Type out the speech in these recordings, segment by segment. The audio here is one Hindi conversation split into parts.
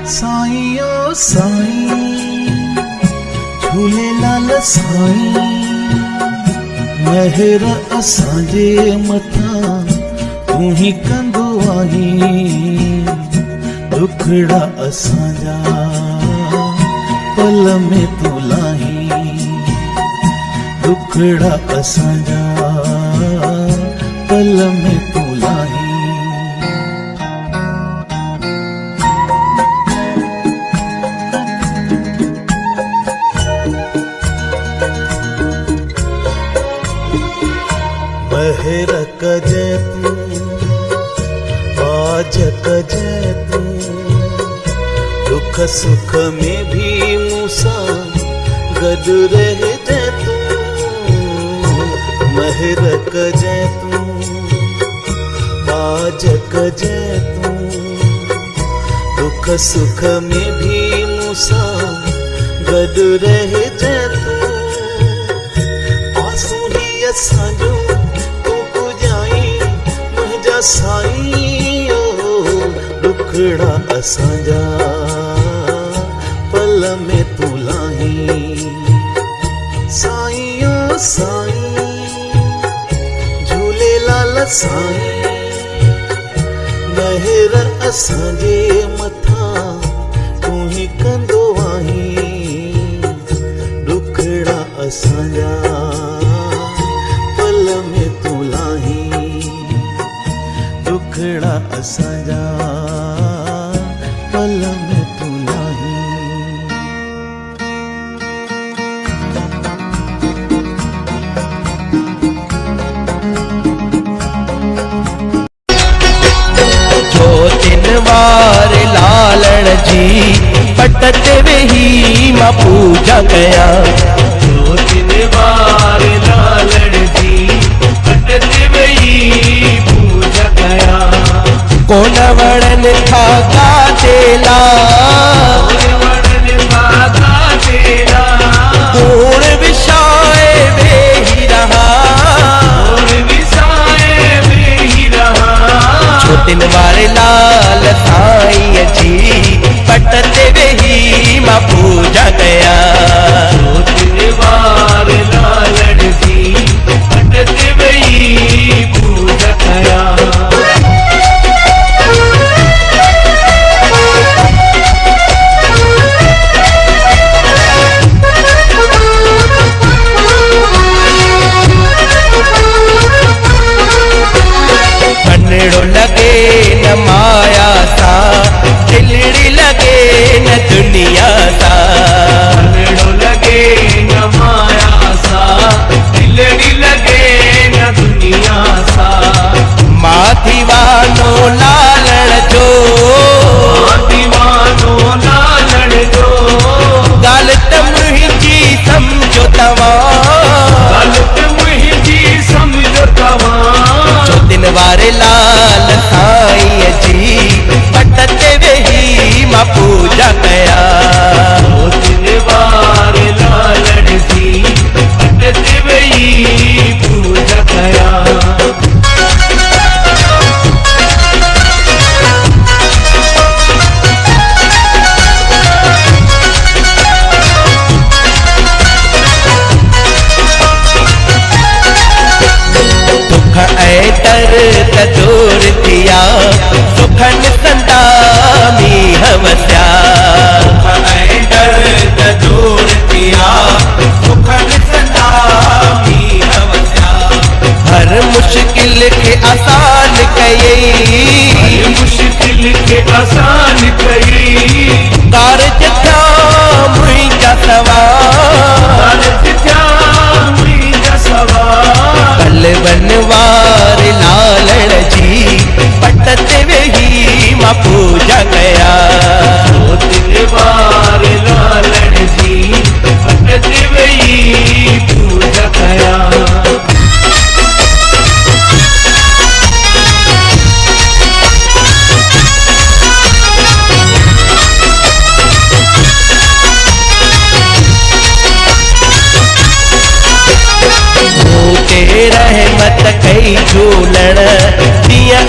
साईं ओ साईं झूलेलाल साईं महर असांजे मथां तूं ही कंदो आहीं दुखड़ा असांजा पल में तूं लाहीं दुखड़ा असांजा पल में तूं लाहीं महर कजे तू आज कजे तू दुख सुख में भी मूसा गद रहे तू महर कजे तू आज कजे तू दुख सुख में भी मूसा गद रहे तू आंसू ही असांजो साईं ओ दुखड़ा असांजा पल में तूं लाहीं साईं ओ साईं झूलेलाल साईं महर असांजे मथां तूं ही कंदो आहीं दुखड़ा असांजा पल में तूं लाहीं दुखड़ा असांजा पल में तूं लाहीं जो तिन वार लालण जी पट ते वेही मां पूजा कया जो तिन वार लालण जी पट ते वेही कोन वड़न था गातेला गुण विषाए वेही रहा छोटिन वारे लाल साईं जी पट ते वेही मां पूजा कया छोटिन वारे लाल जी पट ते वेही पूजा कया लगे न माया सा दिलड़ी लगे न दुनिया सा लगे न माया सा दिलड़ी लगे न दुनिया सा माथीवानो लालण जो माथीवानो लालण जो गलत मुंहिंजी समझो तव्हां गलत मुंहिंजी समझो तव्हां जो दिन वारे लाल साईं जी पट ते वेही मां पूजा कया दिन वारे लालण जी पट ते वेही पूजा कया दर्द दूर किया सुखन संदा मी हवस्या दर्द दूर किया सुखन संदा मी हवस्या हर मुश्किल के आसान कई मुश्किल के आसान कई कारज था मुंहिंजा सवाल कल बनवार लालण जी पट ते वेही मां पूजा कया वार लालण जी पट ते वेही पूजा कया रहमत कई झूलण दिया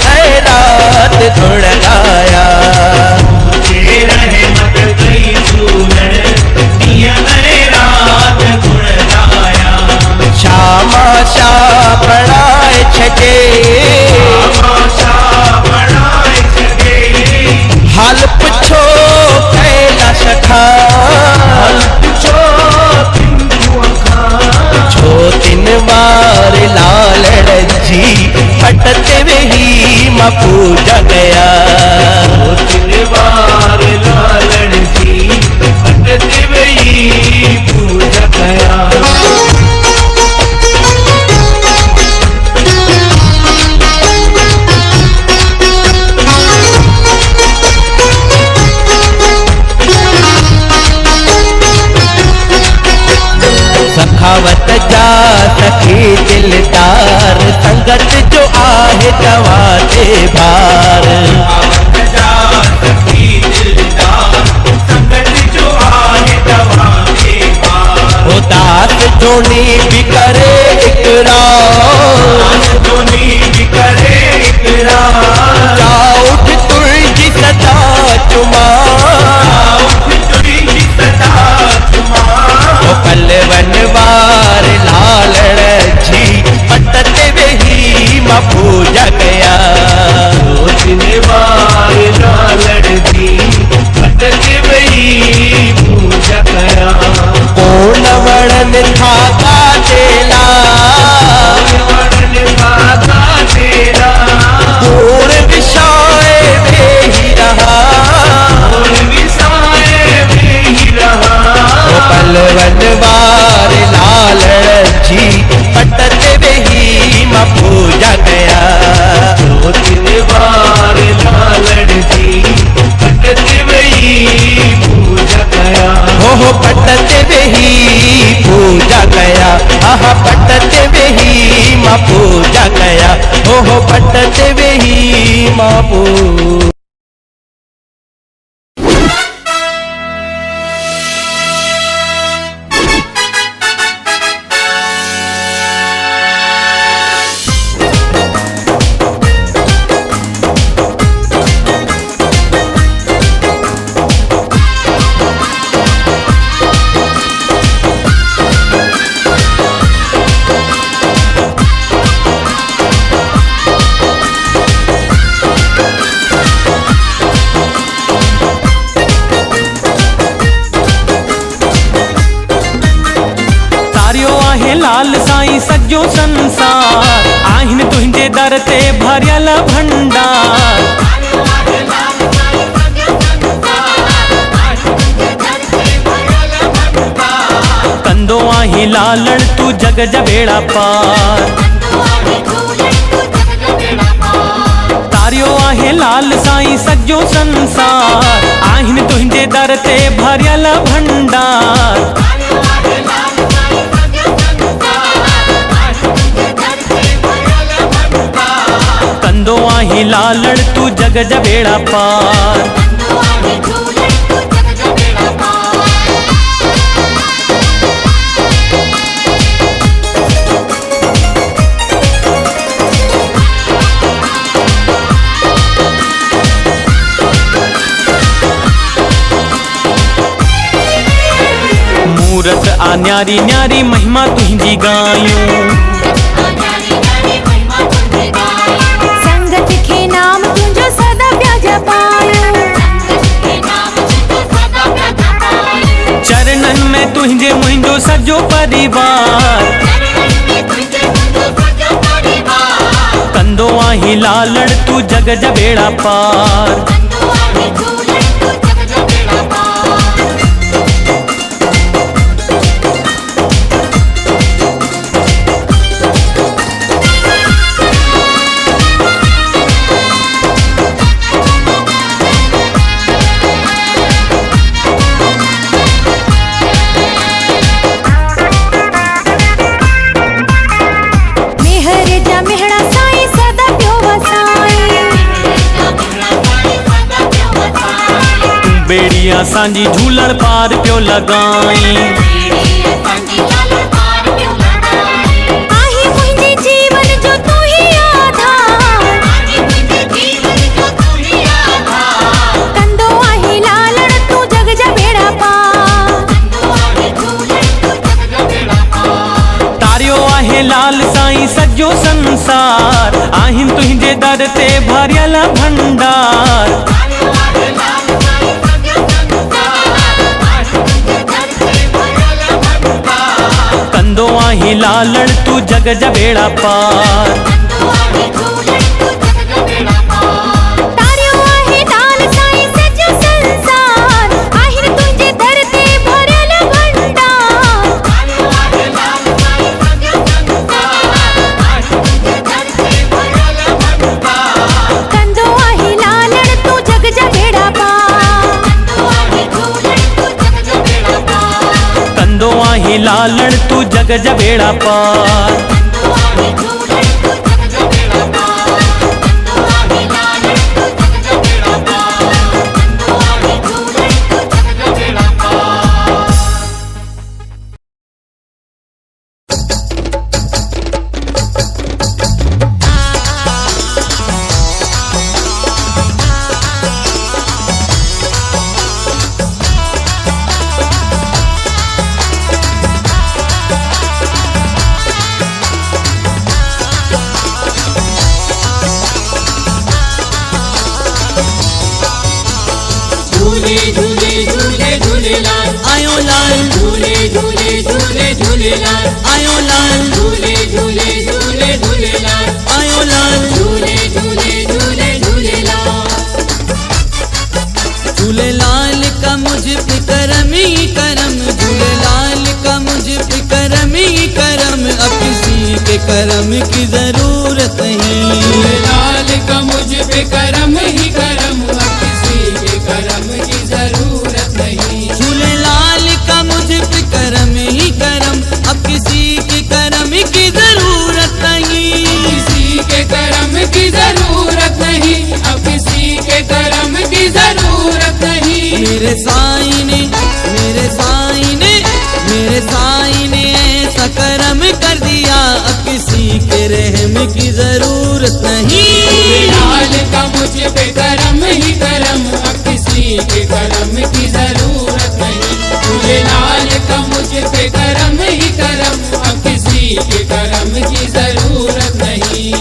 रात धुण गाया मां पूजा कया। 3 बार लालण जी पटत वही पूजा कया। सखावत जा सखी दिलदार संगत जो आहे तवाते भार। सखावत जा सखी दिलदार संगत जो आहे तवाते भार। हो दास जोनी भी करे इकरार, दास जोनी भी करे इकरार। जाओ उठ तुझी सदा चुमा, तुझी सदा चुमा। ओ पलवन वार लालण जी पटत वही मां पूजा कया। 3 बार लालण जी पटत वही पूजा कया। कोण वणन था काटेला, वरण भागा तेरा। कोण विषाए वेही रहा, और विसाए में ही रहा। ओ पलवन वार लालण जी पटत वही मां पूजा कया। 3 बार लालण जी पटत वही पूजा कया। हो पटत वही पूजा कया। आहा पटत वही मां पूजा कया। हो पटत वही मां पूजा। लाल साईं सॼो संसार आहिनि तुंहिंजे दर ते भरियल भंडार। कंदो आहीं लालण तू जग जा बेड़ा पार। तारियो आहे लाल साईं सॼो संसार आहिनि तुंहिंजे दर ते भरियल भंडार। कंदो आहीं लालण तू जग जा बेड़ा पार। मूरत आ न्यारी न्यारी महिमा तुंहिंजी गायूं। संगत खे नाम तुंहिंजो सदा पिया जपायूं। चरणन में तुंहिंजे मुंहिंजो सॼो परिवार। कंदो आहीं लालण तू जग जा बेड़ा पार। बेड़िया सांजी झूलण पार पियो लगाई। आही मुंहिंजे जीवन जो तू ही आधार। कंदो आहीं लालण तू जग जा बेड़ा पार। तारियो आहे लाल साईं सॼो संसार आहिनि तुंहिंजे दर ते भरियल भंडार। कंदो आहीं लालण तू जग जा बेड़ा पार। लालड़ तू जग जबेड़ा पार। झूले झूले झूले झूलेलाल आयो लाल झूले झूले झूले झूलेलाल आयो लाल झूले झूले झूले झूलेलाल आयो लाल झूले झूले झूले झूलेलाल। झूलेलाल का मुझ पे करम ही करम, झूलेलाल का मुझ पे करम ही करम, अब किसी के करम की जरूरत नहीं। झूलेलाल का मुझ पे करम ही करम, अब किसी के करम की जरूरत नहीं। झूलेलाल का मुझ पे करम ही करम, अब किसी के करम की जरूरत नहीं। किसी के करम की जरूरत नहीं, अब किसी के करम की जरूरत नहीं। मेरे साईं ने मेरे साईं ने मेरे साईं ने ऐसा करम कर दिया, अब किसी के रहम की जरूरत नहीं। झूलेलाल का मुझ पे करम ही करम, अब किसी के करम की जरूरत नहीं। झूलेलाल का मुझ पे करम ही करम, अब किसी के करम की जरूरत नहीं।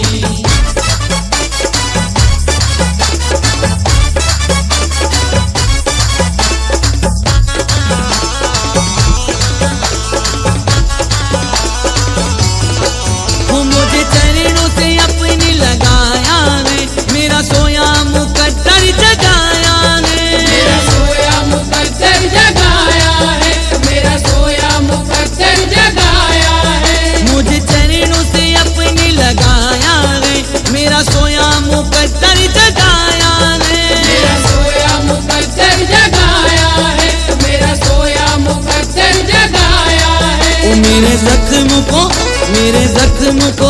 वो मुझे चरणों से अपनी लगाया है, मेरा सोया मुकद्दर जगाया है। मेरा सोया मुकद्दर जगाया है, मेरा सोया मुकद्दर जगाया है। मुझे चरणों से अपनी लगाया है, मेरा सोया मुकद्दर जगाया है। मेरा सोया मुकद्दर जगाया है, मेरा सोया मुकद्दर जगाया है। ओ मेरे जख्म को मेरे जख्म को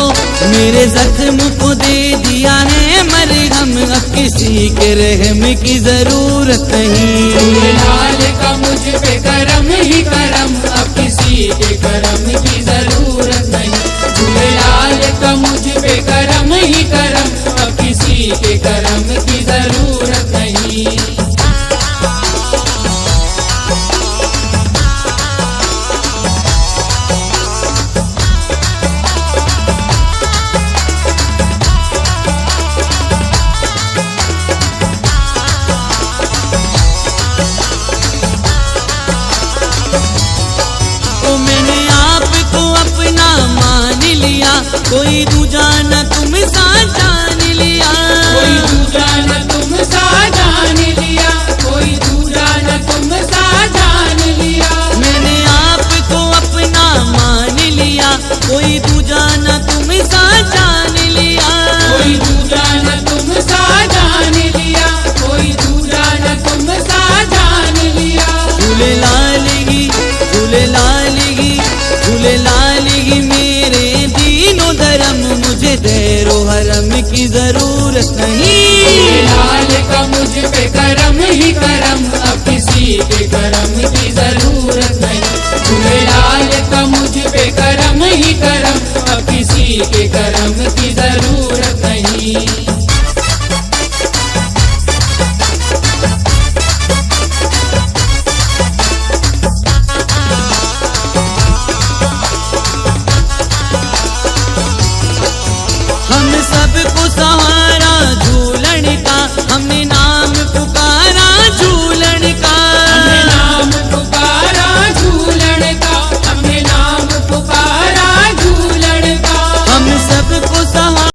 मेरे जख्म को दे दिया है मरहम, अब किसी के रहम की जरूरत नहीं। झूलेलाल का मुझ पे करम ही करम, अब किसी के करम की जरूरत नहीं। झूलेलाल का मुझ पे करम ही करम, अब किसी के करम की जरूरत नहीं। तो मैंने आपको अपना मान लिया, कोई दूजा न तुम सा जान लिया। कोई दूजा न तुम सा जान लिया, कोई दूजा न तुम सा जान लिया। मैंने आपको अपना मान लिया, कोई दूजा न तुम सा जान लिया। कोई दूजा न तुम सा जान लिया, कोई दूजा न तुम सा जान लिया। झूलेलाल की झूलेलाल की झूलेलाल की मेरे दीनो धर्म, मुझे देरो हरम की जरूरत नहीं। झूलेलाल का मुझ पे करम ही करम, अब किसी के करम की जरूरत नहीं। झूलेलाल का मुझ पे करम ही करम, अब किसी के करम